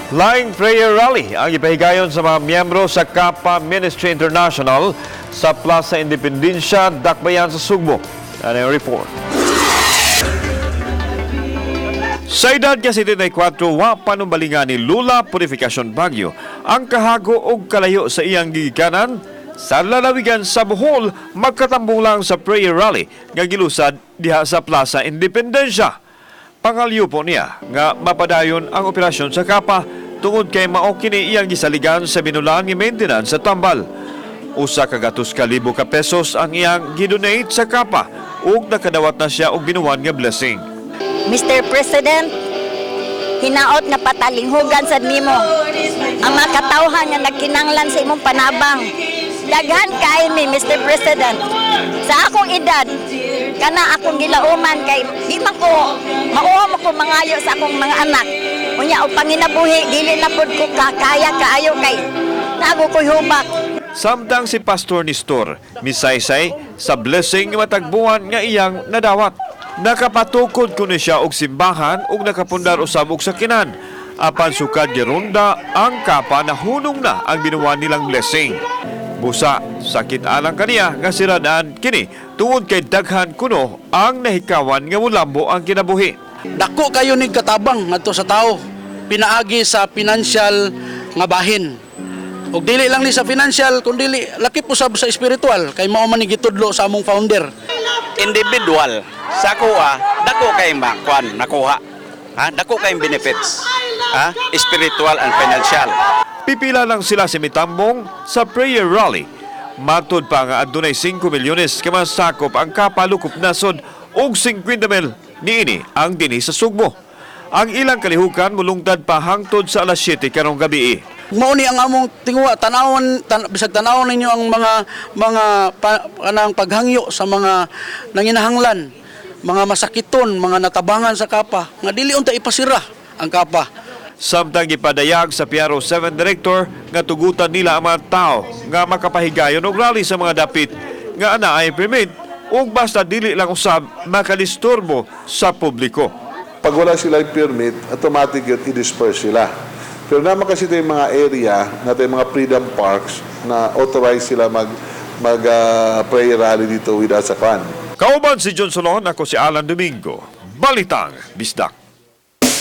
Laing prayer rally ang ipahigayon sa mga miyembro sa Kappa Ministry International sa Plaza Independencia, Dakbayan sa Sugbo. Ano yung report? Sa edad ka 74, wa panumbalingan ni Lula Purificación Baguio ang kahago og kalayo sa iyang gigikanan sa lalawigan sa Bohol, magkatambong lang sa prayer rally nga gilusad diha sa Plaza Independencia. Pangalyo po niya nga mapadayon ang operasyon sa Kapa tungod kay mao kini iyang gisaligan sa binulaan nga maintenance sa tambal. Usa ka gatos ka libo ka pesos ang iyang gidonate sa Kapa ug nakadawat na siya og binuwan nga blessing. Mr. President, hinaot nga patalinghugan sad nimo ang mga katawhan nga nagkinanglan sa imong panabang. Daghan kay mi, Mr. President. Sa akong edad, kana akong gilauman kay di man ko mauwa mo ko mangayo sa akong mga anak. Unya og panginabuhi dili na pud ko kaya kaayo kay nago ko'y hubak. Samtang si Pastor Nestor misaysay sa blessing nga matagbuhan nga iyang nadawat. Nakapatukod kuno siya og simbahan ug nakapundar usab og sakinan. Apan sukad gironda ang Kapa na hunong na ang binuwan nilang blessing. Busa, sakit alang kaniya nga siradaan kini tungod kay daghan kuno ang nahikawan nga mulambo ang kinabuhi. Dako kayo ning katabang ngadto sa tao pinaagi sa financial nga bahin. Ug dili lang ni sa financial kundi lakip usab sa spiritual kay mao man ni gitudlo sa among founder. Individual sa kuha dako kay makwan nakuha. Dako kay benefits. Spiritual and financial. Pipila lang sila si mitambong sa prayer rally. Matod pa nga adunay 5 milyones kamasakop ang kapalukop nasod og 50 mil niini ang dinhi sa Sugbo. Ang ilang kalihukan mulungtad pa hangtod sa alas 7 karong gabi. Mao ni ang among tingwa bisag tanawon ninyo ang kanang paghangyo sa mga nanginahanglan, mga masakiton, mga natabangan sa Kapa nga dili unta ipasira ang Kapa. Samtang gipadayag sa PRO 7 Director nga tugutan nila ang mga tao nga makapahigayon og rally sa mga dapit nga ana ay permit ug basta dili lang usab makalistorbo sa publiko. Pag wala silang permit, automatic yun, i-disperse sila. Pero naman kasi ito yung mga area, natin mga freedom parks na authorize sila prayer rally dito without sa fan. Kauban si John Solon, ako si Alan Domingo. Balitang Bisdak.